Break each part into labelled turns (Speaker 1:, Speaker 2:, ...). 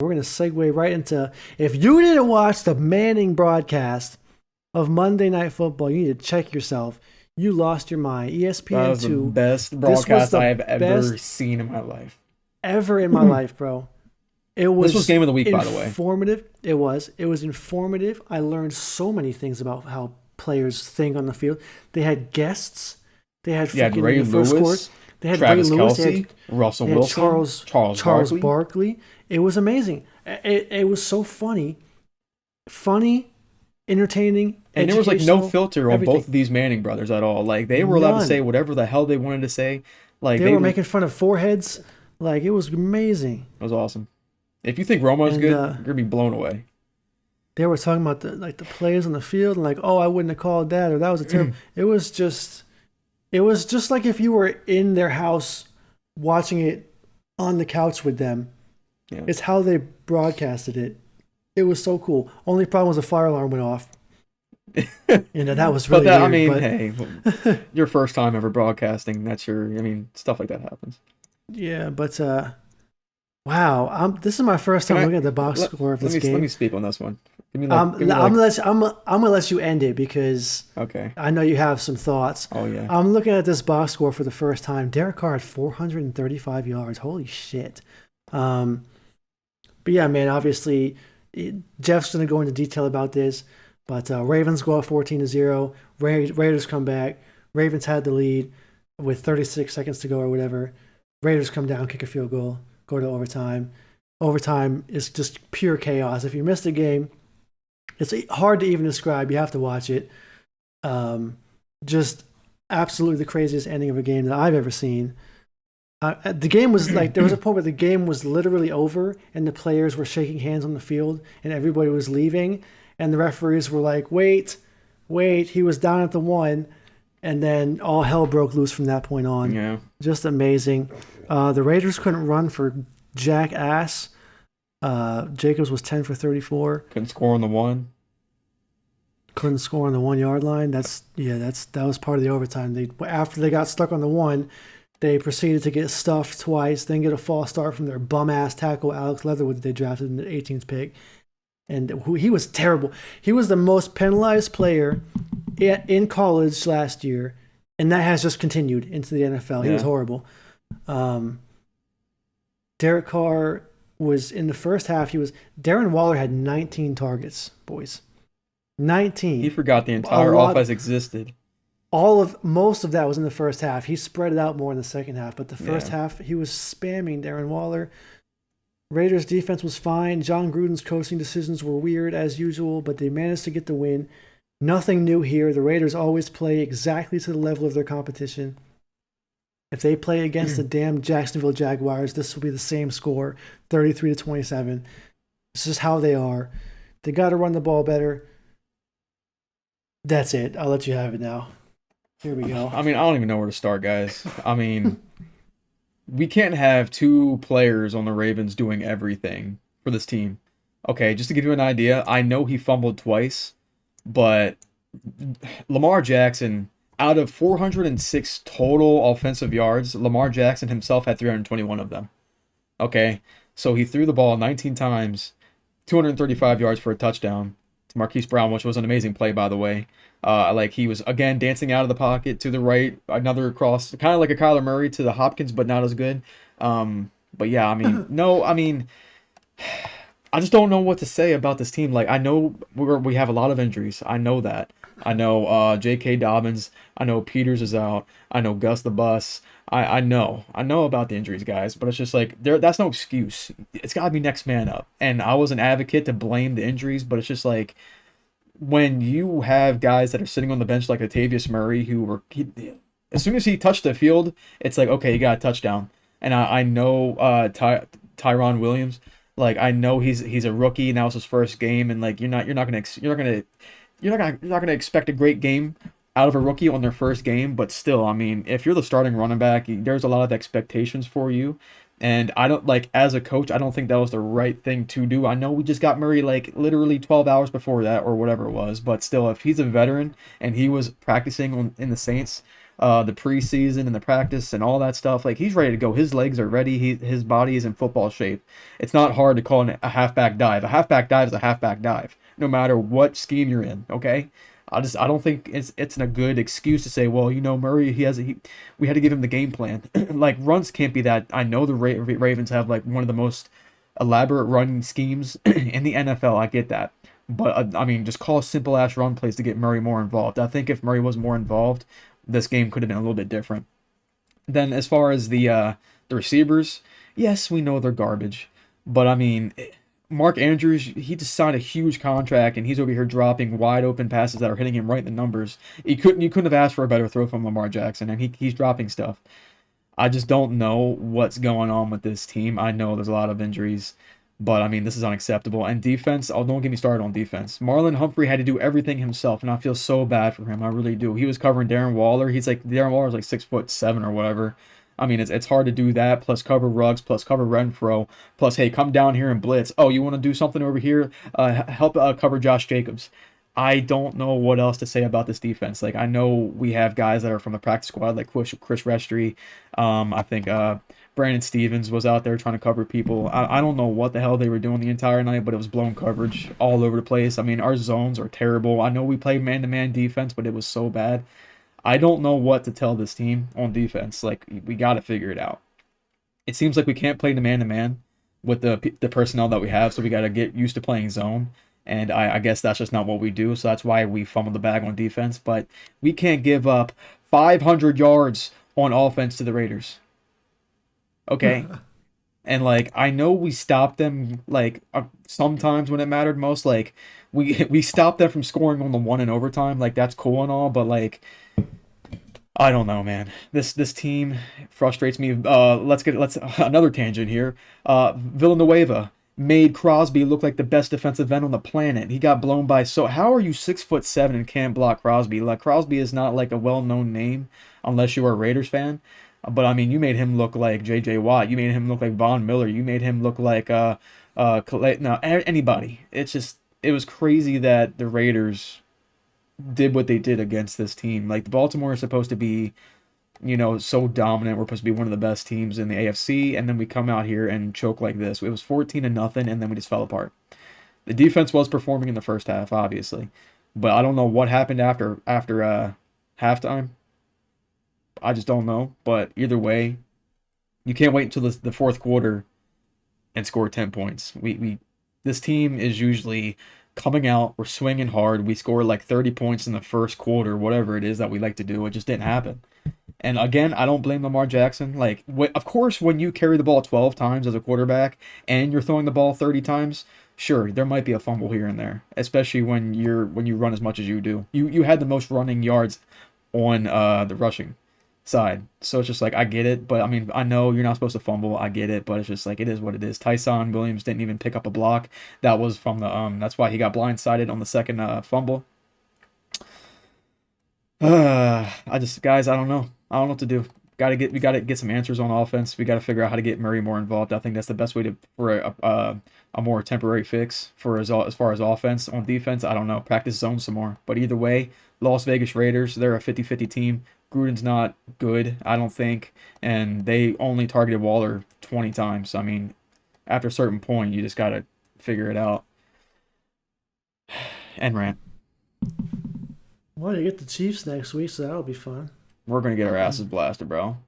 Speaker 1: We're going to segue right into, if you didn't watch the Manning broadcast of Monday Night Football, you need to check yourself. You lost your mind.
Speaker 2: That was the
Speaker 1: ESPN2,
Speaker 2: best
Speaker 1: this was
Speaker 2: broadcast I
Speaker 1: the
Speaker 2: have ever
Speaker 1: best
Speaker 2: seen in my life.
Speaker 1: ever in my life, bro. It
Speaker 2: This was
Speaker 1: was
Speaker 2: game of the week, by the way.
Speaker 1: informative. It was. It was informative. I learned so many things about how players think on the field. They had guests. They had
Speaker 2: You had
Speaker 1: freaking in
Speaker 2: Ray
Speaker 1: the first quarter.
Speaker 2: Lewis,
Speaker 1: They had Ray
Speaker 2: Travis
Speaker 1: Lewis.
Speaker 2: Kelsey, Russell
Speaker 1: They had
Speaker 2: Wilson, Charles
Speaker 1: Charles
Speaker 2: Barkley,
Speaker 1: Barkley. It was amazing. It was so funny, entertaining,
Speaker 2: and there was like no
Speaker 1: educational,
Speaker 2: filter on both
Speaker 1: everything.
Speaker 2: of these Manning brothers at all. Like they were allowed to say
Speaker 1: None.
Speaker 2: whatever the hell they wanted to say. Like
Speaker 1: They
Speaker 2: they
Speaker 1: were
Speaker 2: it
Speaker 1: making fun of foreheads. Like it was amazing.
Speaker 2: was awesome. If you think Romo's
Speaker 1: And
Speaker 2: good, you're gonna be blown away.
Speaker 1: they were talking about the players on the field and like, oh, I wouldn't have called that or that was a terrible. It was just like if you were in their house watching it on the couch with them.
Speaker 2: Yeah.
Speaker 1: It's how they broadcasted it. It was so cool. Only problem was the fire alarm went off. That was
Speaker 2: But
Speaker 1: really
Speaker 2: that, I
Speaker 1: weird.
Speaker 2: mean,
Speaker 1: But
Speaker 2: hey, your first time ever broadcasting, I mean, stuff like that happens.
Speaker 1: yeah, but wow, this is my first
Speaker 2: Can
Speaker 1: time
Speaker 2: I
Speaker 1: looking at the box
Speaker 2: let,
Speaker 1: score of
Speaker 2: let
Speaker 1: this
Speaker 2: me let me
Speaker 1: game.
Speaker 2: speak on this one.
Speaker 1: I'm
Speaker 2: Give me
Speaker 1: I'm
Speaker 2: like
Speaker 1: gonna let you end it because
Speaker 2: okay.
Speaker 1: I know you have some thoughts.
Speaker 2: Oh yeah.
Speaker 1: I'm looking at this box score for the first time. Derek Carr had 435 yards. Holy shit. Um, but yeah, man, obviously, Jeff's going to go into detail about this. But Ravens go up 14-0. Raiders come back. Ravens had the lead with 36 seconds to go or whatever. Raiders come down, kick a field goal, go to overtime. Overtime is just pure chaos. If you missed the game, it's hard to even describe. You have to watch it. Just absolutely the craziest ending of a game that I've ever seen. The game was like there was a point where the game was literally over and the players were shaking hands on the field and everybody was leaving and the referees were like, wait, he was down at the one, and then all hell broke loose from that point on.
Speaker 2: Yeah.
Speaker 1: Just amazing. The Raiders couldn't run for jackass. Jacobs was 10 for 34.
Speaker 2: Couldn't score on the one.
Speaker 1: Couldn't score on the 1 yard line. That was part of the overtime. After they got stuck on the one, they proceeded to get stuffed twice, then get a false start from their bum ass tackle Alex Leatherwood that they drafted in the 18th pick, and he was terrible. He was the most penalized player in college last year, and that has just continued into the NFL. He was
Speaker 2: Yeah.
Speaker 1: horrible. Derek Carr was in the first half. Darren Waller had 19 targets, boys. 19.
Speaker 2: He forgot the entire offense existed.
Speaker 1: Most of that was in the first half. He spread it out more in the second half, but the first
Speaker 2: Yeah.
Speaker 1: half he was spamming Darren Waller. Raiders defense was fine. John Gruden's coaching decisions were weird as usual, but they managed to get the win. Nothing new here. The Raiders always play exactly to the level of their competition. If they play against the damn Jacksonville Jaguars, this will be the same score, 33-27. This is how they are. They got to run the ball better. That's it. I'll let you have it now. Here we go.
Speaker 2: I mean, I don't even know where to start, guys. I mean, we can't have two players on the Ravens doing everything for this team. Okay, just to give you an idea, I know he fumbled twice, but Lamar Jackson, out of 406 total offensive yards, Lamar Jackson himself had 321 of them. Okay, so he threw the ball 19 times, 235 yards for a touchdown to Marquise Brown, which was an amazing play, by the way. Like he was again dancing out of the pocket to the right, another cross, kind of like a Kyler Murray to the Hopkins, but not as good. But yeah, I mean, no, I mean, I just don't know what to say about this team. Like I know we have a lot of injuries. I know that. I know J.K. Dobbins. I know Peters is out. I know Gus the Bus. I know about the injuries, guys. But it's just like that's no excuse. It's got to be next man up. And I was an advocate to blame the injuries, but it's just like when you have guys that are sitting on the bench like Latavius Murray, as soon as he touched the field, it's like okay, he got a touchdown. And I know Tyron Williams. Like I know he's a rookie and that was his first game, and like you're not gonna expect a great game out of a rookie on their first game, but still, I mean, if you're the starting running back, there's a lot of expectations for you, and I don't like as a coach, I don't think that was the right thing to do. I know we just got Murray like literally 12 hours before that or whatever it was, but still, if he's a veteran and he was practicing in the Saints, the preseason and the practice and all that stuff. Like he's ready to go. His legs are ready. His body is in football shape. It's not hard to call a halfback dive. A halfback dive is a halfback dive, no matter what scheme you're in. Okay. I don't think it's a good excuse to say, well, Murray, we had to give him the game plan. Like runs can't be that. I know the Ravens have like one of the most elaborate running schemes in the NFL. I get that, but I mean, just call simple ass run plays to get Murray more involved. I think if Murray was more involved, this game could have been a little bit different. Then as far as the receivers, yes, we know they're garbage, but I mean, Mark Andrews, he just signed a huge contract, and he's over here dropping wide open passes that are hitting him right in the numbers. You couldn't have asked for a better throw from Lamar Jackson, and he's dropping stuff. I just don't know what's going on with this team. I know there's a lot of injuries, but I mean, this is unacceptable. And defense, oh, don't get me started on defense. Marlon Humphrey had to do everything himself, and I feel so bad for him. I really do. He was covering Darren Waller. Darren Waller's like 6'7" or whatever. I mean, it's hard to do that, plus cover Ruggs, plus cover Renfro, plus, hey, come down here and blitz. Oh, you want to do something over here? Help cover Josh Jacobs. I don't know what else to say about this defense. Like, I know we have guys that are from the practice squad, like Chris Restry. I think Brandon Stevens was out there trying to cover people. I don't know what the hell they were doing the entire night, but it was blown coverage all over the place. I mean, our zones are terrible. I know we play man-to-man defense, but it was so bad. I don't know what to tell this team on defense. Like, we got to figure it out. It seems like we can't play the man-to-man with the personnel that we have, so we got to get used to playing zone. And I guess that's just not what we do, so that's why we fumble the bag on defense. But we can't give up 500 yards on offense to the Raiders. Okay? And, like, I know we stopped them, like, sometimes when it mattered most. Like, we stopped them from scoring on the one in overtime. Like, that's cool and all, but, like, I don't know, man. This team frustrates me. Let's another tangent here. Villanueva made Crosby look like the best defensive end on the planet. He got blown by how are you 6'7" and can't block Crosby? Like Crosby is not like a well-known name unless you are a Raiders fan. But I mean, you made him look like J.J. Watt. You made him look like Von Miller. You made him look like anybody. It was crazy that the Raiders did what they did against this team. Like the Baltimore is supposed to be, so dominant. We're supposed to be one of the best teams in the AFC, and then we come out here and choke like this. It was 14-0, and then we just fell apart. The defense was performing in the first half, obviously, but I don't know what happened after halftime. I just don't know. But either way, you can't wait until the fourth quarter and score 10 points. This team is usually coming out, we're swinging hard, we score like 30 points in the first quarter, whatever it is that we like to do. It just didn't happen. And again, I don't blame Lamar Jackson. Like, of course, when you carry the ball 12 times as a quarterback and you're throwing the ball 30 times, sure, there might be a fumble here and there, especially when you run as much as you do. You had the most running yards on the rushing side. So it's just like, I get it, but I mean, I know you're not supposed to fumble. I get it, but it's just like, it is what it is. Tyson Williams didn't even pick up a block. That was from that's why he got blindsided on the second fumble. Guys, I don't know. I don't know what to do. We gotta get some answers on offense. We gotta figure out how to get Murray more involved. I think that's the best way for a more temporary fix for as far as offense. On defense, I don't know. Practice zone some more. But either way, Las Vegas Raiders, they're a 50-50 team. Gruden's not good, I don't think, and they only targeted Waller 20 times. I mean, after a certain point, you just gotta figure it out. And rant.
Speaker 1: Well, you get the Chiefs next week, so that'll be fun.
Speaker 2: We're gonna get our asses blasted, bro.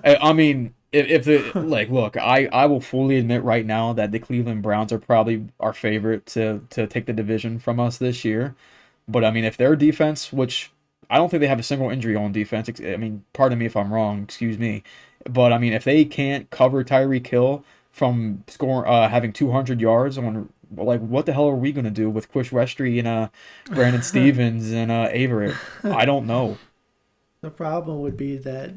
Speaker 2: I mean, if the look, I will fully admit right now that the Cleveland Browns are probably our favorite to take the division from us this year. But I mean, if their defense, which I don't think they have a single injury on defense. I mean, pardon me if I'm wrong, excuse me. But I mean, if they can't cover Tyreek Hill from having 200 yards on, like, what the hell are we gonna do with Chris Restry and Brandon Stevens and Avery? I don't know.
Speaker 1: The problem would be that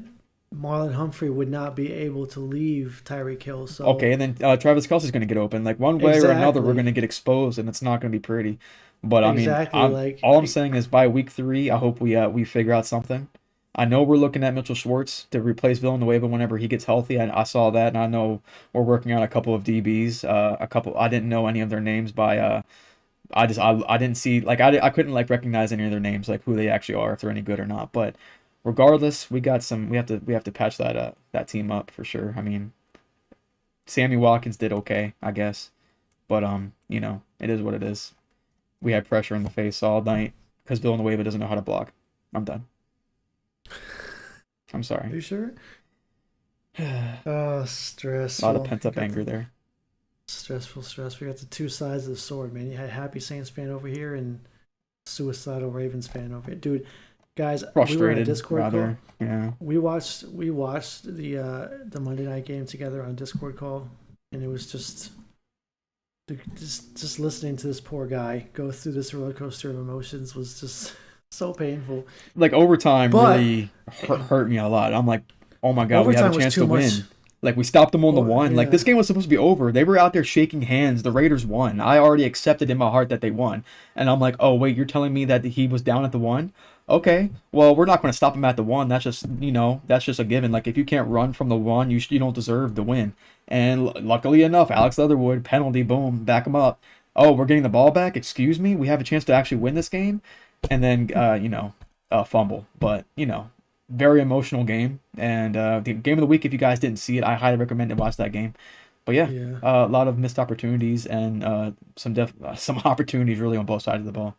Speaker 1: Marlon Humphrey would not be able to leave Tyreek Hill. So
Speaker 2: okay, and then Travis Kelce's going to get open. Like, one way or another, we're going to get exposed, and it's not going to be pretty. But I mean, all I'm saying is by week 3, I hope we figure out something. I know we're looking at Mitchell Schwartz to replace Villanueva whenever he gets healthy. I saw that, and I know we're working on a couple of DBs. I didn't know any of their names by. I didn't see, like, I couldn't like recognize any of their names, like who they actually are, if they're any good or not. But regardless, we got some. We have to patch that team up for sure. I mean, Sammy Watkins did okay, I guess, but it is what it is. We had pressure in the face all night because Villanueva doesn't know how to block. I'm done. I'm
Speaker 1: Are
Speaker 2: sorry.
Speaker 1: you sure? Oh,
Speaker 2: A lot of
Speaker 1: stressful.
Speaker 2: pent
Speaker 1: You
Speaker 2: up
Speaker 1: got
Speaker 2: anger
Speaker 1: the
Speaker 2: there.
Speaker 1: stress. We got the two sides of the sword, man. You had happy Saints fan over here and suicidal Ravens fan over here, dude. Guys, we were on a
Speaker 2: Frustrated,
Speaker 1: Discord call.
Speaker 2: rather. Yeah.
Speaker 1: We watched the Monday night game together on Discord call, and it was just listening to this poor guy go through this roller coaster of emotions was just so painful.
Speaker 2: Like overtime
Speaker 1: But
Speaker 2: really hurt me a lot. I'm like, oh my god, we have a
Speaker 1: overtime was
Speaker 2: chance
Speaker 1: too
Speaker 2: to
Speaker 1: much.
Speaker 2: win. Like we stopped them on the
Speaker 1: Or
Speaker 2: one. Like this
Speaker 1: yeah,
Speaker 2: game was supposed to be over. They were out there shaking hands. The Raiders won. I already accepted in my heart that they won. And I'm like, oh wait, you're telling me that he was down at the one? Okay, well we're not going to stop him at the one. That's just a given. Like if you can't run from the one, you don't deserve the win. And luckily enough, Alex Leatherwood penalty, boom, back him up. Oh, we're getting the ball back. Excuse me, we have a chance to actually win this game, and then fumble. But very emotional game, and the game of the week. If you guys didn't see it, I highly recommend to watch that game. But yeah,
Speaker 1: yeah.
Speaker 2: a lot of missed opportunities and some opportunities really on both sides of the ball.